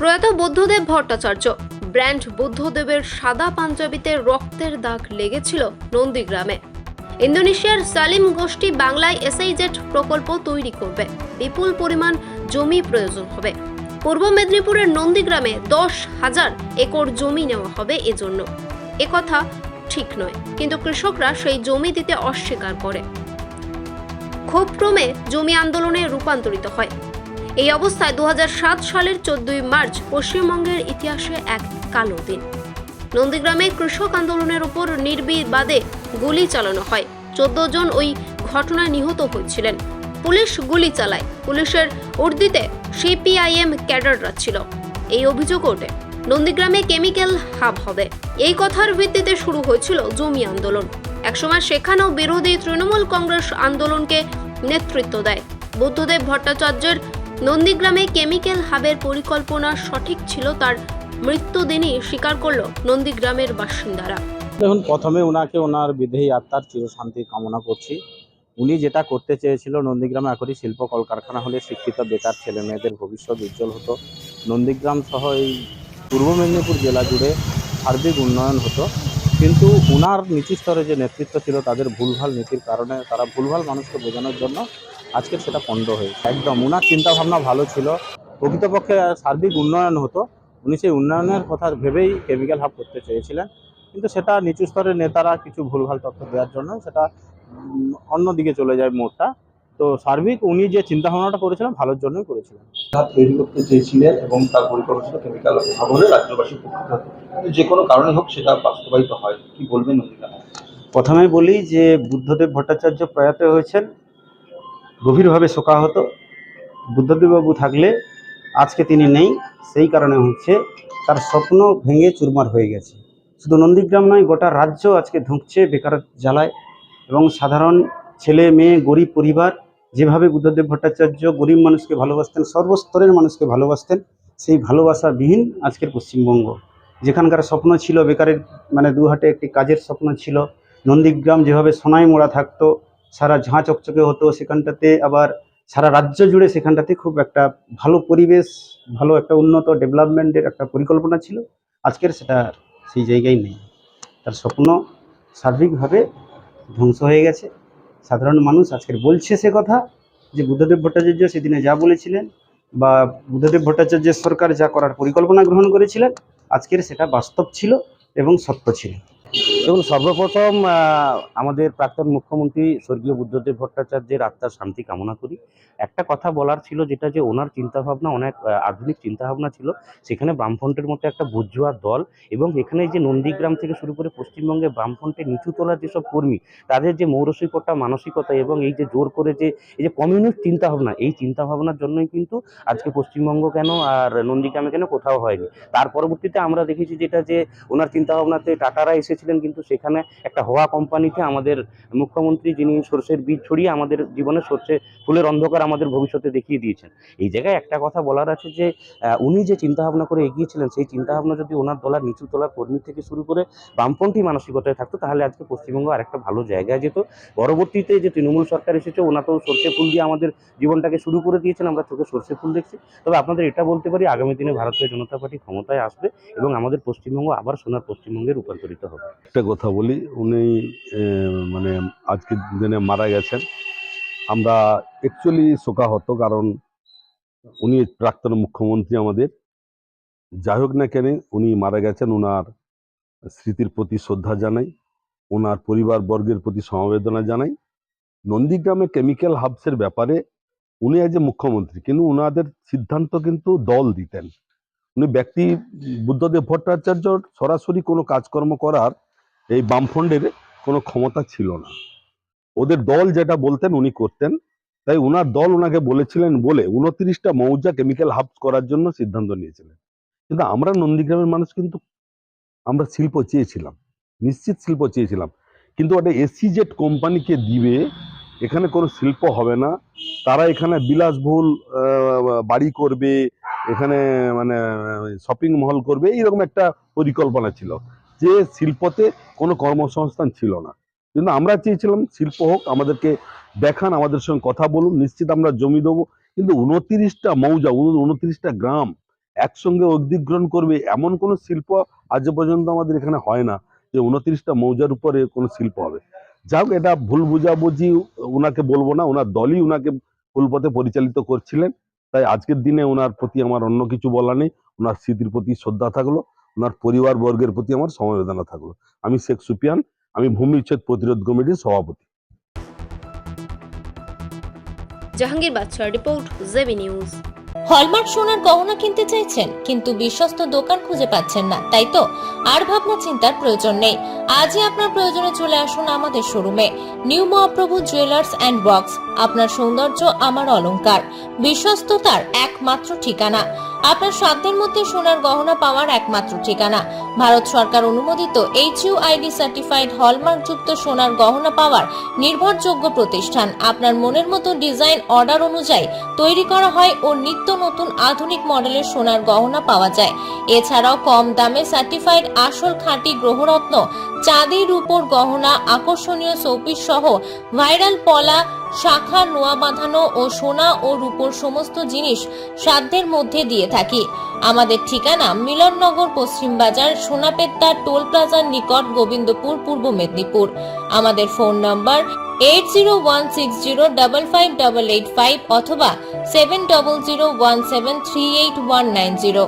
প্রয়াত বুদ্ধদেব ভট্টাচার্য ব্র্যান্ড বুদ্ধদেবের সাদা পাঞ্জাবিতে রক্তের দাগ লেগেছিল নন্দীগ্রামে। ইন্দোনেশিয়ার সালিম গোষ্ঠী বাংলায় এসআইজেড প্রকল্প তৈরি করবে, বিপুল পরিমাণ জমি প্রয়োজন হবে। পূর্ব মেদিনীপুরের নন্দীগ্রামে 10,000 একর জমি নেওয়া হবে এজন্য। একথা ঠিক নয়, কিন্তু কৃষকরা সেই জমি দিতে অস্বীকার করে। ক্ষোভক্রমে জমি আন্দোলনে রূপান্তরিত হয়। এই অবস্থায় 2007 সালের 14 মার্চ পশ্চিমবঙ্গের ইতিহাসে এক কালো দিন। নন্দীগ্রামে কৃষক আন্দোলনের উপর নির্বিবাদে গুলি চালানো হয়। 14 জন ওই ঘটনায় নিহত হয়েছিলেন। পুলিশ গুলি চালায়। পুলিশের উর্দিতে সিপিআইএম ক্যাডাররা ছিল। এই অভিযোগ ওঠে নন্দীগ্রামে কেমিক্যাল হাব হবে। এই কথার ভিত্তিতে শুরু হয়েছিল জমি আন্দোলন। একসময় সেখানেও বিরোধী তৃণমূল কংগ্রেস আন্দোলনকে নেতৃত্ব দেয়। বুদ্ধদেব ভট্টাচার্যের নন্দীগ্রামে কেমিক্যাল হাবের পরিকল্পনা সঠিক ছিল, তার মৃত্যুদিনই স্বীকার করল নন্দীগ্রামের বাসিন্দারা। দেখুন, প্রথমে ওনাকে ওনার বিদেহী আত্মার চিরশান্তি কামনা করছি। উনি যেটা করতে চেয়েছিল, নন্দীগ্রামে আকরি শিল্প কলকারখানা হলে শিক্ষিত বেকার ছেলে মেয়েদের ভবিষ্যৎ উজ্জ্বল হতো। নন্দীগ্রাম সহ এই পূর্ব মেদিনীপুর জেলা জুড়ে সার্বিক উন্নয়ন হতো। কিন্তু ওনার নিচু স্তরে যে নেতৃত্ব ছিল, তাদের ভুলভাল নীতির কারণে তারা ভুলভাল মানুষকে বোঝানোর জন্য আজকের সেটা পণ্ড হয়েছে। একদম ওনার চিন্তাভাবনা ভালো ছিল, প্রকৃতপক্ষে সার্বিক উন্নয়ন হতো। উনি সেই উন্নয়নের কথা ভেবেই কেমিক্যাল হাব করতে চেয়েছিলেন, কিন্তু সেটা নিচু স্তরের নেতারা কিছু ভুলভাল তথ্য দেওয়ার জন্য সেটা অন্যদিকে চলে যায় মোড়টা। তো সার্বিক উনি যে চিন্তাভাবনাটা করেছিলেন ভালোর জন্যই করেছিলেন। তৈরি করতে চেয়েছিলেন এবং তার পরিকল্পনা ছিল কেমিক্যাল ভবনে রাজ্যবাসী উপকৃত হতো। কিন্তু যে কোনো কারণে হোক সেটা বাস্তবায়িত হয়। কি বলবেন নন্দীগ্রাম? প্রথমে বলি যে বুদ্ধদেব ভট্টাচার্য প্রয়াত হয়েছেন, গভীরভাবে শোকাহত। বুদ্ধদেববাবু থাকলে আজকে তিনি নেই, সেই কারণে হচ্ছে তার স্বপ্ন ভেঙে চুরমার হয়ে গেছে। শুধু নন্দীগ্রাম নয়, গোটা রাজ্য আজকে ধুঁকছে বেকার জ্বালায়। এবং সাধারণ ছেলে মেয়ে, গরিব পরিবার, যেভাবে বুদ্ধদেব ভট্টাচার্য গরিব মানুষকে ভালোবাসতেন, সর্বস্তরের মানুষকে ভালোবাসতেন, সেই ভালোবাসাবিহীন আজকের পশ্চিমবঙ্গ। যেখানকার স্বপ্ন ছিল বেকারের দু হাতে একটি কাজের স্বপ্ন ছিল। নন্দীগ্রাম যেভাবে সোনায় মোড়া থাকতো, সারা ঝাঁ চকচকে হতো, সেখানটাতে আবার সারা রাজ্য জুড়ে সেখানটাতে খুব একটা ভালো পরিবেশ, ভালো একটা উন্নত ডেভেলপমেন্টের একটা পরিকল্পনা ছিল। আজকের সেটা সেই জায়গায় নেই। তার স্বপ্ন সার্বিকভাবে ধ্বংস হয়ে গেছে। সাধারণ মানুষ আজকের বলছে সে কথা যে বুদ্ধদেব ভট্টাচার্য সেদিনে যা বলেছিলেন বা বুদ্ধদেব ভট্টাচার্যের সরকার যা করার পরিকল্পনা গ্রহণ করেছিলেন, আজকের সেটা বাস্তব ছিল এবং সত্য ছিল। এবং সর্বপ্রথম আমাদের প্রাক্তন মুখ্যমন্ত্রী স্বর্গীয় বুদ্ধদেব ভট্টাচার্যের আত্মার শান্তি কামনা করি। একটা কথা বলার ছিল, যেটা যে ওনার চিন্তাভাবনা অনেক আধুনিক চিন্তাভাবনা ছিল। সেখানে বামফ্রন্টের মতো একটা বুর্জোয়া দল এবং এখানে যে নন্দীগ্রাম থেকে শুরু করে পশ্চিমবঙ্গে বামফ্রন্টের নিচু তলার যেসব কর্মী, তাদের যে মৌরসিকতা মানসিকতা এবং এই যে জোর করে যে এই যে কমিউনিস্ট চিন্তাভাবনা, এই চিন্তাভাবনার জন্যই কিন্তু আজকে পশ্চিমবঙ্গ কেন আর নন্দীগ্রামে কেন কোথাও হয়নি। তার পরবর্তীতে আমরা দেখেছি যেটা যে ওনার চিন্তাভাবনাতে টাটারা এসেছিলেন, কিন্তু সেখানে একটা হওয়া কোম্পানিতে আমাদের মুখ্যমন্ত্রী, যিনি সর্ষের বীজ ছড়িয়ে আমাদের জীবনে সর্ষে ফুলের অন্ধকার আমাদের ভবিষ্যতে দেখিয়ে দিয়েছেন। এই জায়গায় একটা কথা বলার আছে যে উনি যে চিন্তাভাবনা করে এগিয়েছিলেন, সেই চিন্তাভাবনা যদি ওনার দলার নিচু তলার কর্মী থেকে শুরু করে বামপন্থী মানসিকতায় থাকতো, তাহলে আজকে পশ্চিমবঙ্গ আর একটা ভালো জায়গায় যেত। পরবর্তীতে যে তৃণমূল সরকার এসেছে, ওনা তো সর্ষে ফুল দিয়ে আমাদের জীবনটাকে শুরু করে দিয়েছেন, আমরা চোখে সর্ষে ফুল দেখছি। তবে আপনাদের এটা বলতে পারি, আগামী দিনে ভারতীয় জনতা পার্টি ক্ষমতায় আসবে এবং আমাদের পশ্চিমবঙ্গ আবার সোনার পশ্চিমবঙ্গে রূপান্তরিত হবে। একটা কথা বলি, উনি আজকের দিনে মারা গেছেন। আমরা অ্যাকচুয়ালি শোকাহত, কারণ উনি প্রাক্তন মুখ্যমন্ত্রী আমাদের। যাই হোক না কেন, উনি মারা গেছেন, ওনার স্মৃতির প্রতি শ্রদ্ধা জানাই, ওনার পরিবার বর্গের প্রতি সমবেদনা জানাই। নন্দীগ্রামে কেমিক্যাল হাবসের ব্যাপারে উনি আজ মুখ্যমন্ত্রী, কিন্তু ওনাদের সিদ্ধান্ত কিন্তু দল দিতেন। উনি ব্যক্তি বুদ্ধদেব ভট্টাচার্য সরাসরি কোনো কাজকর্ম করার এই বামফ্রন্টের কোনো ক্ষমতা ছিল না। ওদের দল যেটা বলতেন উনি করতেন। তাই ওনার দল ওনাকে বলেছিলেন বলে 29টা মৌজা কেমিক্যাল হাবস করার জন্য সিদ্ধান্ত নিয়েছিলেন। কিন্তু আমরা নন্দীগ্রামের মানুষ কিন্তু আমরা শিল্প চেয়েছিলাম, নিশ্চিত শিল্প চেয়েছিলাম, কিন্তু একটা এসিজেড কোম্পানিকে দিবে, এখানে কোনো শিল্প হবে না, তারা এখানে বিলাসবহুল বাড়ি করবে, এখানে শপিং মল করবে, এইরকম একটা পরিকল্পনা ছিল, যে শিল্পতে কোনো কর্মসংস্থান ছিল না। কিন্তু আমরা চেয়েছিলাম শিল্প হোক, আমাদেরকে দেখান, আমাদের সঙ্গে কথা বলুন, নিশ্চিত আমরা জমি দেবো। কিন্তু 29টা মৌজা, 29টা গ্রাম একসঙ্গে অধিগ্রহণ করবে এমন কোনো শিল্প আজ পর্যন্ত আমাদের এখানে হয় না যে 29টা মৌজার উপরে কোনো শিল্প হবে। যাই হোক, এটা ভুল বুঝাবুঝি, ওনাকে বলবো না, ওনার দলই ওনাকে ভুল পথে পরিচালিত করছিলেন। তাই আজকের দিনে ওনার প্রতি আমার অন্য কিছু বলা নেই। ওনার স্মৃতির প্রতি শ্রদ্ধা থাকলো, ওনার পরিবার বর্গের প্রতি আমার সমবেদনা থাকলো। আমি শেখ সুফিয়ান, আমি ভূমি উচ্ছেদ প্রতিরোধ কমিটির সভাপতি। জাহাঙ্গীর বাদশার রিপোর্ট, জেবি নিউজ। হলমার্ক সোনার গহনা কিনতে চাইছেন কিন্তু বিশ্বস্ত দোকান খুঁজে পাচ্ছেন না, তাই তো আর ভাবনা চিন্তার প্রয়োজন নেই। আজই আপনার প্রয়োজনে চলে আসুন আমাদের শোরুমে। New Mahaprabhu jewellers and works, আপনার সৌন্দর্য আমার অলংকার, বিশ্বস্ততার একমাত্র ঠিকানা, আপনার সাধ্যের মধ্যে সোনার গহনা পাওয়ার একমাত্র ঠিকানা। ভারত সরকার অনুমোদিত HUID সার্টিফাইড হলমার্ক যুক্ত সোনার গহনা পাওয়ার নির্ভরযোগ্য প্রতিষ্ঠান। আপনার মনের মতো ডিজাইন অর্ডার অনুযায়ী তৈরি করা হয় ও নিত্য নতুন আধুনিক মডেলের সোনার গহনা পাওয়া যায়। এছাড়াও কম দামে সার্টিফাইড আসল খাঁটি গ্রহরত্ন, চাঁদি রূপোর গহনা, আকর্ষণীয় শোপিস সহ ভাইরাল পলা, শাখা, নোয়া বাঁধানো ও সোনা ও রূপোর সমস্ত জিনিস সাধ্যের মধ্যে দিয়ে থাকি। আমাদের ঠিকানা মিলননগর, পশ্চিম বাজার, সোনাপেত্তা টোল প্লাজার নিকট, গোবিন্দপুর, পূর্ব মেদিনীপুর। আমাদের ফোন নম্বর 8016055885 অথবা 7001738190।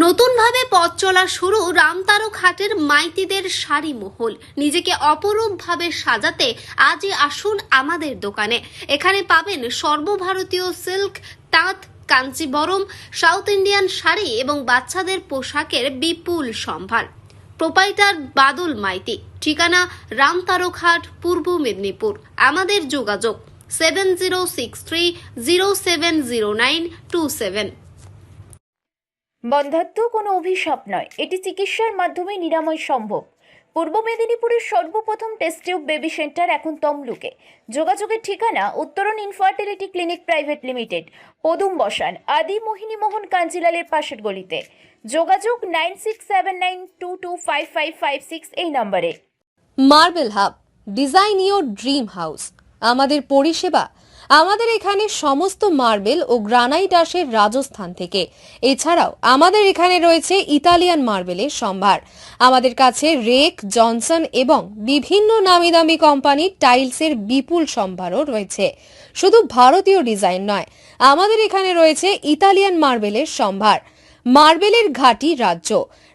নতুনভাবে পথ চলা শুরু রামতারক হাটের মাইতিদের শাড়ি মহল। নিজেকে অপরূপভাবে সাজাতে আজই আসুন আমাদের দোকানে। এখানে পাবেন সর্বভারতীয় সিল্ক, তাঁত, কাঞ্চিবরম, সাউথ ইন্ডিয়ান শাড়ি এবং বাচ্চাদের পোশাকের বিপুল সম্ভার। প্রোপাইটার বাদল মাইতি, ঠিকানা রামতারক হাট, পূর্ব মেদিনীপুর। আমাদের যোগাযোগ 7063070927। বন্ধ্যাত্ব কোনো অভিশাপ নয়, এটি চিকিৎসার মাধ্যমে নিরাময় সম্ভব। পূর্ব মেদিনীপুরের সর্বপ্রথম টেস্ট টিউব বেবি সেন্টার এখন তমলুকে। যোগাযোগের ঠিকানা উত্তরণ ইনফার্টিলিটি ক্লিনিক প্রাইভেট লিমিটেড, পদুম বসান, আদি মোহিনী মোহন কাঞ্জিলালের পাশের গলিতে। যোগাযোগ 9679225556 এই নম্বরে। Marble hub, design your dream house. আমাদের পরিষেবা, আমাদের এখানে সমস্ত মার্বেল ও গ্রানাইট আসে রাজস্থান থেকে। এছাড়াও আমাদের এখানে রয়েছে ইতালিয়ান মার্বেলের সম্ভার। আমাদের কাছে রেক, জনসন এবং বিভিন্ন নামি দামি কোম্পানির টাইলসের বিপুল সম্ভারও রয়েছে। শুধু ভারতীয় ডিজাইন নয়, আমাদের এখানে রয়েছে ইতালিয়ান মার্বেলের সম্ভার। মার্বেলের ঘাঁটি রাজ্য,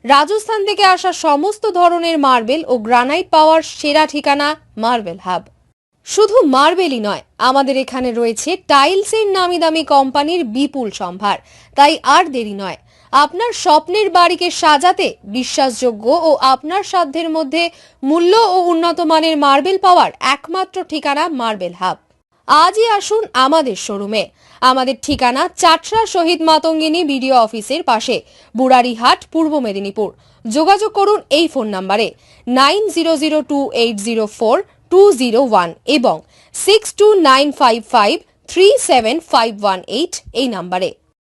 রাজস্থান থেকে আসা সমস্ত ধরনের মার্বেল ও গ্রানাইট পাওয়ার সেরা ঠিকানা মার্বেল হাব। শুধু মার্বেলই নয়, আমাদের এখানে রয়েছে টাইলসের নামি দামি কোম্পানির বিপুল সম্ভার। তাই আর দেরি নয়, আপনার স্বপ্নের বাড়িকে সাজাতে বিশ্বাসযোগ্য ও আপনার সাধ্যের মধ্যে মূল্য ও উন্নত মানের মার্বেল পাওয়ার একমাত্র ঠিকানা মার্বেল হাব। আজই আসুন আমাদের শোরুমে। আমাদের ঠিকানা চাটরা শহীদ মাতঙ্গিনী বিডিও অফিসের পাশে, বুড়ারিহাট, পূর্ব মেদিনীপুর। যোগাযোগ করুন এই ফোন নম্বরে 9002804201 এবং 6295537518 এই নম্বরে।